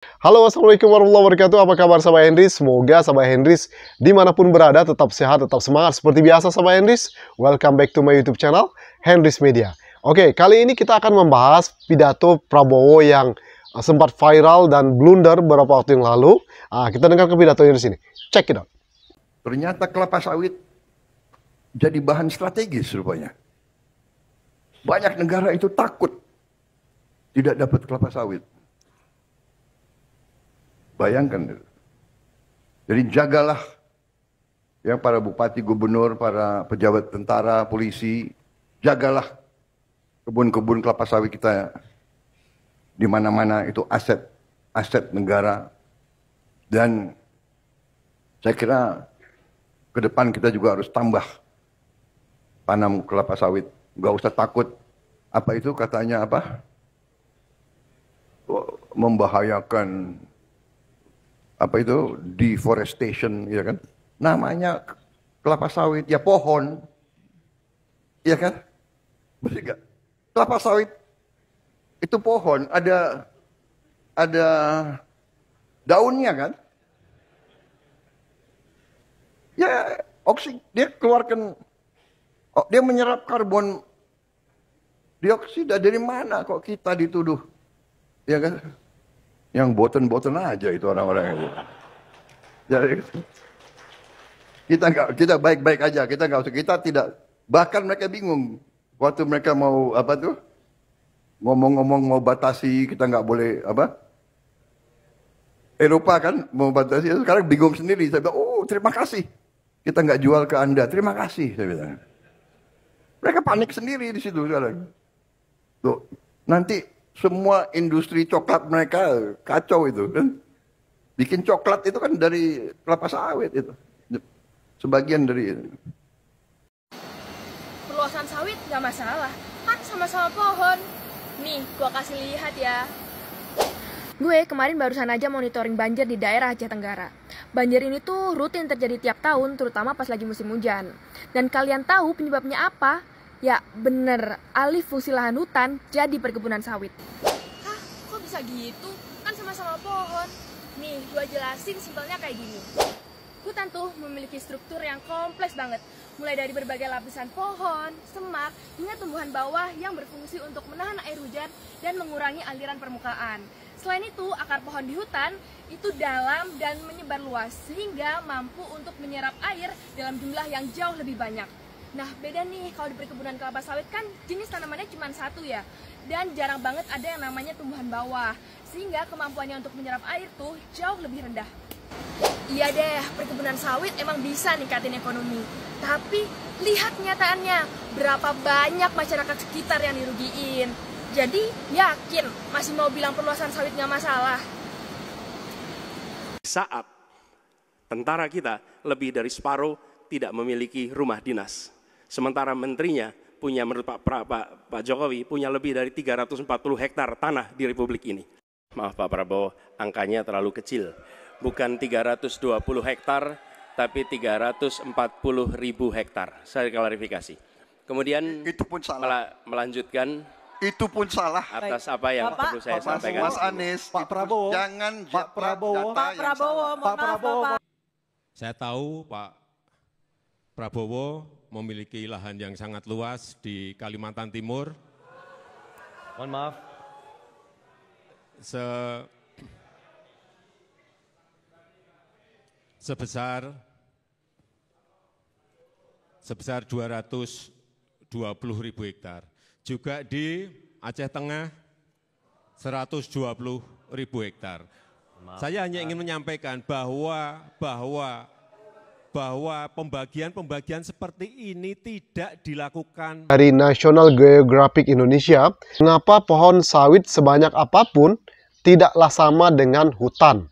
Halo, assalamualaikum warahmatullahi wabarakatuh. Apa kabar sahabat Hendris? Semoga sahabat Hendris dimanapun berada tetap sehat, tetap semangat. Seperti biasa sahabat Hendris, welcome back to my YouTube channel Hendris Media. Oke, kali ini kita akan membahas pidato Prabowo yang sempat viral dan blunder beberapa waktu yang lalu. Kita dengarkan pidatonya di sini. Check it out. Ternyata kelapa sawit jadi bahan strategis rupanya. Banyak negara itu takut tidak dapat kelapa sawit. Bayangkan. Jadi jagalah ya para bupati, gubernur, para pejabat tentara, polisi, jagalah kebun-kebun kelapa sawit kita di mana-mana, itu aset negara. Dan saya kira ke depan kita juga harus tambah tanam kelapa sawit. Nggak usah takut. Apa itu katanya apa? Membahayakan apa itu deforestation, ya kan? Namanya kelapa sawit ya pohon, ya kan? Betul nggak? Kelapa sawit itu pohon, ada daunnya kan? Ya dia keluarkan, dia menyerap karbon dioksida. Dari mana kok kita dituduh, ya kan? Yang boten-boten aja itu orang-orang itu. Jadi kita baik-baik aja, kita tidak, bahkan mereka bingung waktu mereka mau apa tuh ngomong-ngomong mau batasi, kita nggak boleh apa, Eropa kan mau batasi, sekarang bingung sendiri. Saya bilang, oh terima kasih, kita nggak jual ke Anda, terima kasih, saya bilang. Mereka panik sendiri di situ sekarang. Tuh, nanti semua industri coklat mereka kacau itu kan. Bikin coklat itu kan dari kelapa sawit itu. Sebagian dari itu. Perluasan sawit nggak masalah, kan sama-sama pohon. Nih, gua kasih lihat ya. Gue kemarin barusan aja monitoring banjir di daerah Aceh Tenggara. Banjir ini tuh rutin terjadi tiap tahun, terutama pas lagi musim hujan. Dan kalian tahu penyebabnya apa? Ya bener, alih fungsi lahan hutan jadi perkebunan sawit. Hah? Kok bisa gitu? Kan sama-sama pohon. Nih, gua jelasin simpelnya kayak gini. Hutan tuh memiliki struktur yang kompleks banget. Mulai dari berbagai lapisan pohon, semak, hingga tumbuhan bawah yang berfungsi untuk menahan air hujan dan mengurangi aliran permukaan. Selain itu, akar pohon di hutan itu dalam dan menyebar luas, sehingga mampu untuk menyerap air dalam jumlah yang jauh lebih banyak. Nah, beda nih kalau di perkebunan kelapa sawit kan jenis tanamannya cuma satu ya. Dan jarang banget ada yang namanya tumbuhan bawah. Sehingga kemampuannya untuk menyerap air tuh jauh lebih rendah. Iya deh, perkebunan sawit emang bisa ningkatin ekonomi. Tapi lihat kenyataannya, berapa banyak masyarakat sekitar yang dirugiin. Jadi yakin masih mau bilang perluasan sawit nggak masalah? Saat tentara kita lebih dari separuh tidak memiliki rumah dinas. Sementara menterinya punya, menurut Pak Jokowi, punya lebih dari 340 hektar tanah di Republik ini. Maaf Pak Prabowo, angkanya terlalu kecil. Bukan 320 hektar, tapi 340.000 hektar. Saya klarifikasi. Kemudian Itu pun salah. melanjutkan Itu pun salah. atas apa yang perlu saya sampaikan. Mas Anies, Pak Prabowo, jangan Pak Prabowo, Pak Prabowo. Saya tahu Pak Prabowo memiliki lahan yang sangat luas di Kalimantan Timur. Mohon maaf. Sebesar 220.000 hektar. Juga di Aceh Tengah 120.000 hektar. Saya hanya ingin menyampaikan bahwa pembagian seperti ini tidak dilakukan. Dari National Geographic Indonesia, mengapa pohon sawit sebanyak apapun tidaklah sama dengan hutan?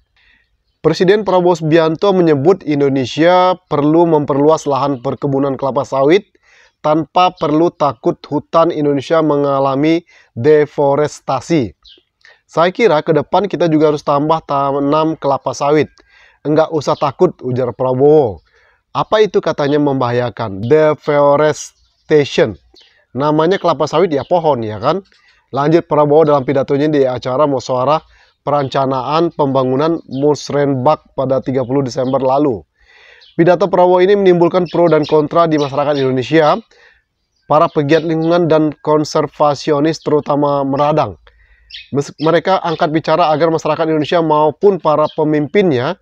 Presiden Prabowo Subianto menyebut Indonesia perlu memperluas lahan perkebunan kelapa sawit tanpa perlu takut hutan Indonesia mengalami deforestasi. Saya kira ke depan kita juga harus tambah tanam kelapa sawit. Enggak usah takut, ujar Prabowo. Apa itu katanya membahayakan? Deforestation. Namanya kelapa sawit ya pohon ya kan? Lanjut Prabowo dalam pidatonya di acara musyawarah perencanaan pembangunan Musrenbak pada 30 Desember lalu. Pidato Prabowo ini menimbulkan pro dan kontra di masyarakat Indonesia. Para pegiat lingkungan dan konservasionis terutama meradang. Mereka angkat bicara agar masyarakat Indonesia maupun para pemimpinnya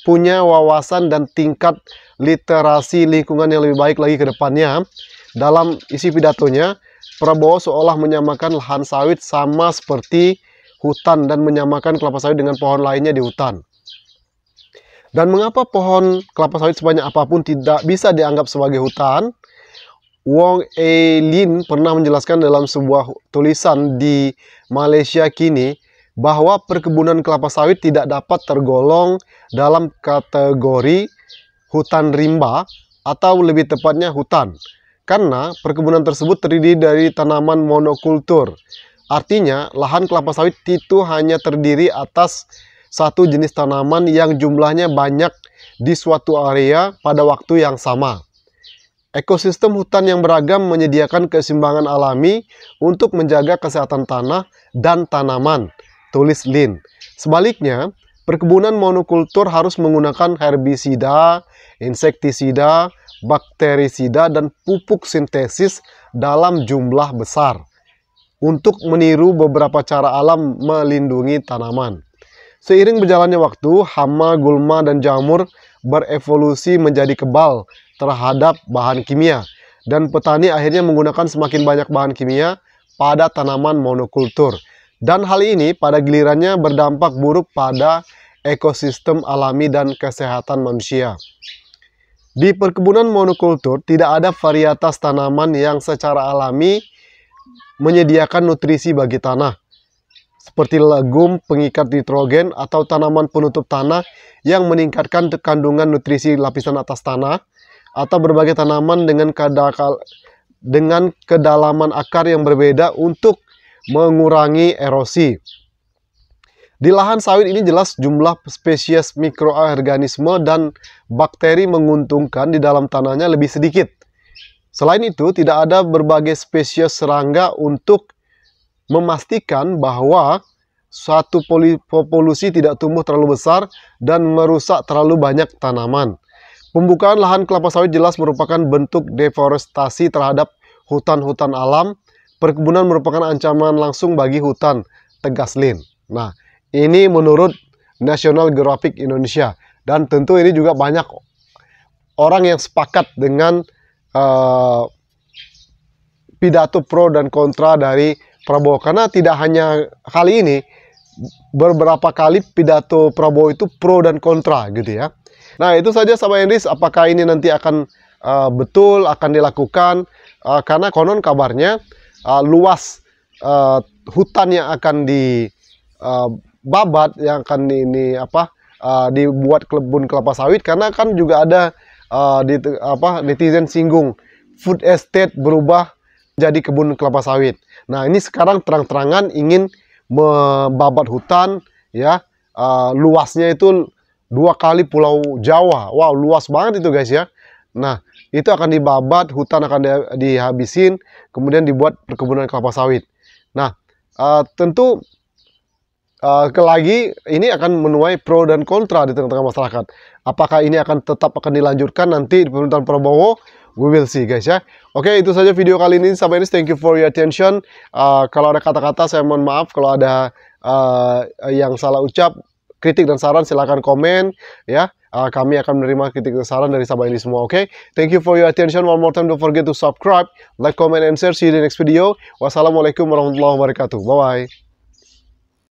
punya wawasan dan tingkat literasi lingkungan yang lebih baik lagi ke depannya. Dalam isi pidatonya, Prabowo seolah menyamakan lahan sawit sama seperti hutan dan menyamakan kelapa sawit dengan pohon lainnya di hutan. Dan mengapa pohon kelapa sawit sebanyak apapun tidak bisa dianggap sebagai hutan? Wong E. Lin pernah menjelaskan dalam sebuah tulisan di Malaysia kini bahwa perkebunan kelapa sawit tidak dapat tergolong dalam kategori hutan rimba atau lebih tepatnya hutan karena perkebunan tersebut terdiri dari tanaman monokultur. Artinya lahan kelapa sawit itu hanya terdiri atas satu jenis tanaman yang jumlahnya banyak di suatu area pada waktu yang sama. Ekosistem hutan yang beragam menyediakan keseimbangan alami untuk menjaga kesehatan tanah dan tanaman, tulis Lin. Sebaliknya, perkebunan monokultur harus menggunakan herbisida, insektisida, bakterisida, dan pupuk sintesis dalam jumlah besar untuk meniru beberapa cara alam melindungi tanaman. Seiring berjalannya waktu, hama, gulma, dan jamur berevolusi menjadi kebal terhadap bahan kimia dan petani akhirnya menggunakan semakin banyak bahan kimia pada tanaman monokultur dan hal ini pada gilirannya berdampak buruk pada ekosistem alami dan kesehatan manusia. Di perkebunan monokultur tidak ada varietas tanaman yang secara alami menyediakan nutrisi bagi tanah seperti legum pengikat nitrogen atau tanaman penutup tanah yang meningkatkan kandungan nutrisi lapisan atas tanah, atau berbagai tanaman dengan kedalaman akar yang berbeda untuk mengurangi erosi. Di lahan sawit ini jelas jumlah spesies mikroorganisme dan bakteri menguntungkan di dalam tanahnya lebih sedikit. Selain itu, tidak ada berbagai spesies serangga untuk memastikan bahwa suatu populasi tidak tumbuh terlalu besar dan merusak terlalu banyak tanaman. Pembukaan lahan kelapa sawit jelas merupakan bentuk deforestasi terhadap hutan-hutan alam. Perkebunan merupakan ancaman langsung bagi hutan, tegas Lin. Nah, ini menurut National Geographic Indonesia. Dan tentu ini juga banyak orang yang sepakat dengan pidato pro dan kontra dari Prabowo. Karena tidak hanya kali ini, beberapa kali pidato Prabowo itu pro dan kontra gitu ya. Nah, itu saja sahabat Enris, apakah ini nanti akan betul akan dilakukan, karena konon kabarnya luas hutan yang akan dibabat, yang akan dibuat kebun kelapa sawit, karena kan juga ada netizen singgung food estate berubah jadi kebun kelapa sawit. Nah, ini sekarang terang-terangan ingin membabat hutan ya, luasnya itu 2 kali Pulau Jawa. Wow, luas banget itu guys ya. Nah, itu akan dibabat, hutan akan dihabisin, kemudian dibuat perkebunan kelapa sawit. Nah, tentu lagi ini akan menuai pro dan kontra di tengah-tengah masyarakat. Apakah ini akan tetap dilanjutkan nanti di pemerintahan Prabowo? We will see guys ya. Oke, itu saja video kali ini sahabat Enris. Thank you for your attention. Kalau ada kata-kata saya mohon maaf. Kalau ada yang salah ucap, kritik dan saran silahkan komen ya. Kami akan menerima kritik dan saran dari sahabat Enris semua. Oke, thank you for your attention. One more time, don't forget to subscribe, like, comment, and share. See you in the next video. Wassalamualaikum warahmatullahi wabarakatuh. Bye bye.